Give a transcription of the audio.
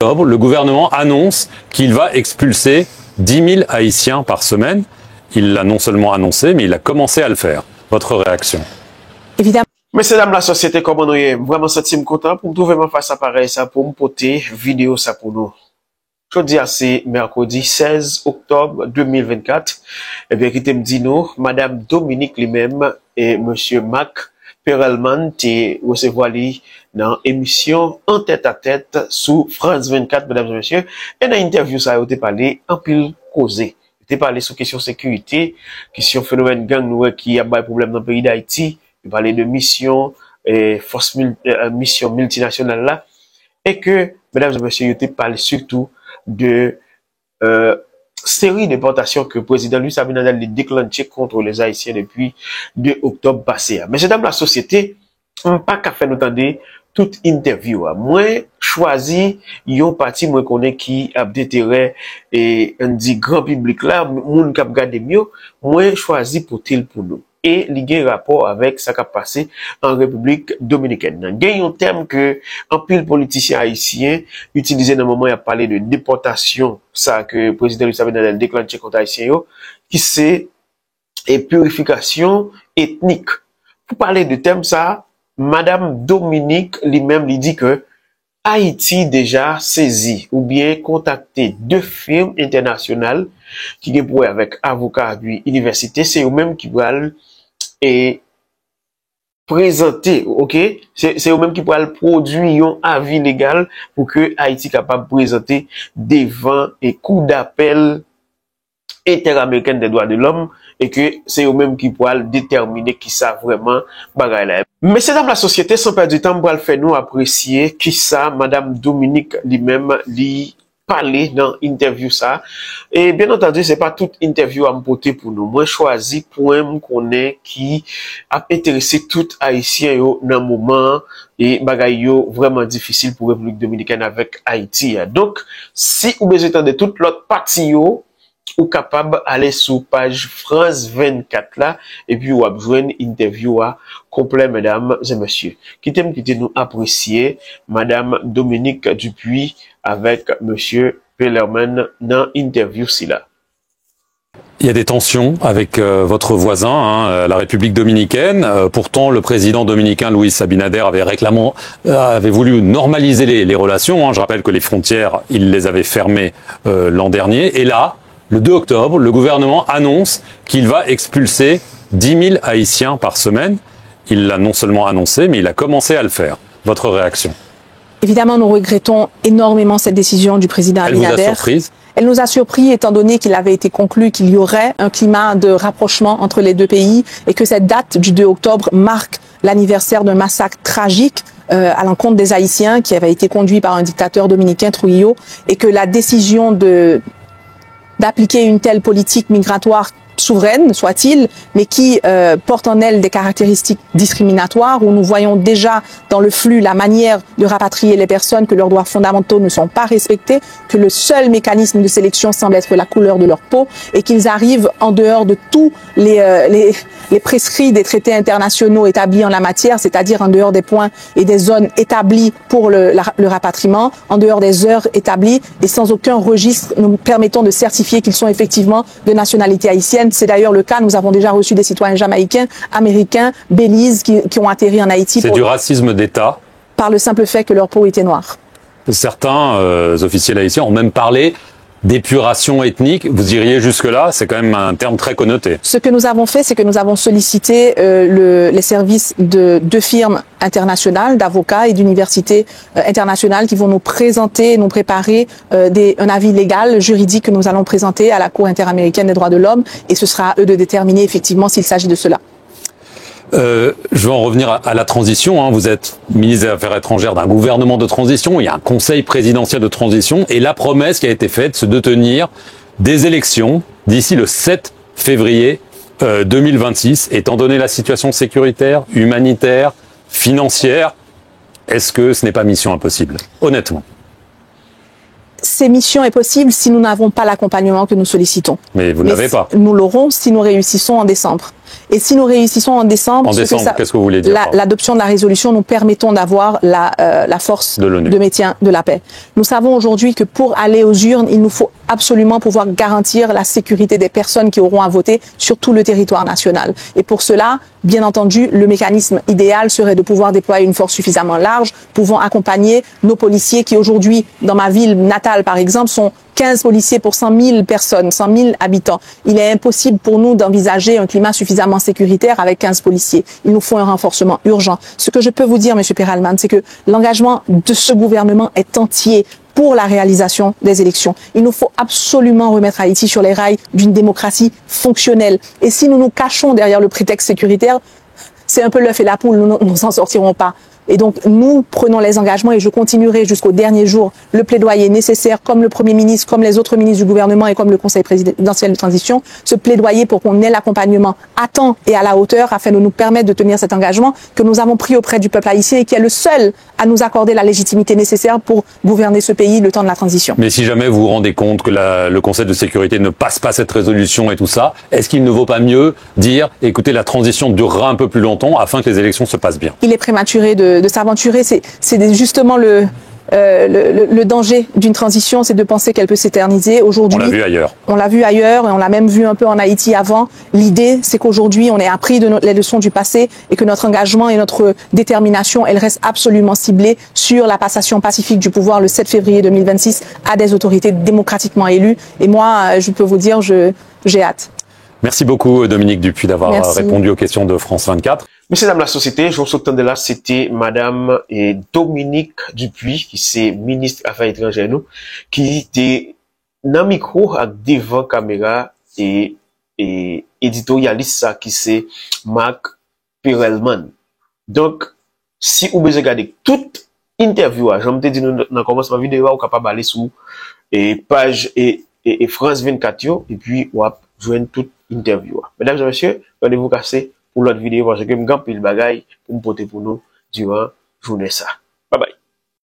octobre, le gouvernement annonce qu'il va expulser 10 000 Haïtiens par semaine. Il l'a non seulement annoncé, mais il a commencé à le faire. Votre réaction? Évidemment. Messieurs, dames, la société, comment nous est vraiment senti content pour me trouver ma face appareil ça, pour me porter vidéo ça pour nous. Je dis c'est mercredi 16 octobre 2024. Eh bien, qui me dit nous, Madame Dominique lui-même et Monsieur Mac Perelman qui recevoir dans émission en tête à tête sous France 24, mesdames et messieurs. Et dans l'interview, ça a été parlé en pile causé. Il a parlé sur question sécurité, question phénomène gang qui a des problèmes dans le pays d'Haïti. Il parlait de mission force mission multinationale là. Et que, mesdames et messieurs, il a parlé surtout de série de déportations que le président Luis Abinader a déclenché contre les Haïtiens depuis 2 octobre passé. Mais dames, la société, on n'a pas qu'à faire entendre toute interview. Moi, choisi, yon parti, moi, connais qui a déterré et on dit grand public là, moun k'ap gade mieux, moi, choisi pour nous. Et il y a un rapport avec ce qui a passé en République dominicaine. Il y a un terme que un pile politicien haïtien utilisé dans le moment où il a parlé de déportation, ça que le président Luis Abinader a déclenché contre Haïtien, qui c'est purification ethnique. Pour parler de thème ça, Madame Dominique lui-même lui dit que Haïti déjà saisi ou bien contacté 2 firmes internationales qui ont pour avec avocat puis université, c'est eux-mêmes qui veulent et présenter, ok? C'est eux-mêmes qui pourraient produire un avis légal pour que Haïti capable de présenter devant et cour d'appel interaméricain des droits de l'homme et que c'est eux-mêmes qui pourraient déterminer qui ça vraiment bagaille là. Mais c'est dans la société, sans perdre du temps, pour le faire nous apprécier qui ça, Madame Dominique lui-même, lui parler dans l'interview ça. Et bien entendu, c'est pas toute interview à me porter pour nous. Moi, choisi point me connaît qui a intéressé tout Haïtien yo dans moment et bagay yo vraiment difficile pour République Dominicaine avec Haïti. Donc, si vous besoin de toute l'autre partie yo, ou capable aller sur page France 24 là et puis ou joindre interview à complet mesdames et messieurs. Qui nous apprécier Madame Dominique Dupuis avec Monsieur Perelman dans interview ci là. Il y a des tensions avec votre voisin, la République dominicaine. Pourtant, le président dominicain Luis Abinader avait voulu normaliser les relations. Je rappelle que les frontières, il les avait fermées l'an dernier. Et là, le 2 octobre, le gouvernement annonce qu'il va expulser 10 000 Haïtiens par semaine. Il l'a non seulement annoncé, mais il a commencé à le faire. Votre réaction? Évidemment, nous regrettons énormément cette décision du président Abinader. Elle vous a surprise? Elle nous a surpris étant donné qu'il avait été conclu qu'il y aurait un climat de rapprochement entre les deux pays et que cette date du 2 octobre marque l'anniversaire d'un massacre tragique à l'encontre des Haïtiens qui avait été conduit par un dictateur dominicain, Trujillo, et que la décision d'appliquer une telle politique migratoire souveraine, soit-il, mais qui porte en elle des caractéristiques discriminatoires, où nous voyons déjà dans le flux la manière de rapatrier les personnes, que leurs droits fondamentaux ne sont pas respectés, que le seul mécanisme de sélection semble être la couleur de leur peau, et qu'ils arrivent en dehors de tous les prescrits des traités internationaux établis en la matière, c'est-à-dire en dehors des points et des zones établies pour le rapatriement, en dehors des heures établies, et sans aucun registre nous permettant de certifier qu'ils sont effectivement de nationalité haïtienne. C'est d'ailleurs le cas. Nous avons déjà reçu des citoyens jamaïcains, américains, Belize qui ont atterri en Haïti. C'est du racisme d'État. Par le simple fait que leur peau était noire. Certains officiels haïtiens ont même parlé d'épuration ethnique. Vous iriez jusque-là? C'est quand même un terme très connoté. Ce que nous avons fait, c'est que nous avons sollicité les services de 2 firmes internationales, d'avocats et d'universités internationales qui vont nous présenter, nous préparer un avis légal, juridique que nous allons présenter à la Cour interaméricaine des droits de l'homme, et ce sera à eux de déterminer effectivement s'il s'agit de cela. Je vais en revenir à la transition. Vous êtes ministre des Affaires étrangères d'un gouvernement de transition. Il y a un conseil présidentiel de transition. Et la promesse qui a été faite, c'est de tenir des élections d'ici le 7 février 2026. Étant donné la situation sécuritaire, humanitaire, financière, est-ce que ce n'est pas mission impossible? Honnêtement. Ces missions est possible si nous n'avons pas l'accompagnement que nous sollicitons. Mais vous ne l'avez pas. Nous l'aurons si nous réussissons en décembre. Et si nous réussissons en décembre, qu'est-ce que vous voulez dire? L'adoption de la résolution, nous permettons d'avoir la force de maintien de la paix. Nous savons aujourd'hui que pour aller aux urnes, il nous faut absolument pouvoir garantir la sécurité des personnes qui auront à voter sur tout le territoire national. Et pour cela, bien entendu, le mécanisme idéal serait de pouvoir déployer une force suffisamment large, pouvant accompagner nos policiers qui aujourd'hui, dans ma ville natale par exemple, sont 15 policiers pour 100 000 personnes, 100 000 habitants. Il est impossible pour nous d'envisager un climat suffisamment sécuritaire avec 15 policiers. Il nous faut un renforcement urgent. Ce que je peux vous dire, M. Perelman, c'est que l'engagement de ce gouvernement est entier pour la réalisation des élections. Il nous faut absolument remettre Haïti sur les rails d'une démocratie fonctionnelle. Et si nous nous cachons derrière le prétexte sécuritaire, c'est un peu l'œuf et la poule, nous ne s'en sortirons pas. Et donc, nous prenons les engagements et je continuerai jusqu'au dernier jour le plaidoyer nécessaire, comme le Premier ministre, comme les autres ministres du gouvernement et comme le Conseil présidentiel de transition, ce plaidoyer pour qu'on ait l'accompagnement à temps et à la hauteur afin de nous permettre de tenir cet engagement que nous avons pris auprès du peuple haïtien et qui est le seul à nous accorder la légitimité nécessaire pour gouverner ce pays le temps de la transition. Mais si jamais vous vous rendez compte que le Conseil de sécurité ne passe pas cette résolution et tout ça, est-ce qu'il ne vaut pas mieux dire, écoutez, la transition durera un peu plus longtemps afin que les élections se passent bien? Il est prématuré de s'aventurer, c'est justement le danger d'une transition, c'est de penser qu'elle peut s'éterniser. Aujourd'hui, on l'a vu ailleurs. On l'a vu ailleurs et on l'a même vu un peu en Haïti avant. L'idée, c'est qu'aujourd'hui, on ait appris les leçons du passé et que notre engagement et notre détermination, elle reste absolument ciblée sur la passation pacifique du pouvoir le 7 février 2026 à des autorités démocratiquement élues. Et moi, je peux vous dire, j'ai hâte. Merci beaucoup, Dominique Dupuis, d'avoir répondu aux questions de France 24. Messieurs, dames, la société, je vous souhaite de là, c'était Madame Dominique Dupuis, qui c'est ministre Affaires étrangères, nous, qui était dans le micro, devant caméra, et éditorialiste, ça, qui c'est Marc Perelman. Donc, si vous voulez regarder toute interview, je me dit dans le commencement de la vidéo, vous êtes capable d'aller sur page et France 24, et puis, vous joindre toute interview. Mesdames et messieurs, rendez-vous cassé pour l'autre vidéo parce que je vais me gagner le bagage pour me porter pour nous durant la journée ça.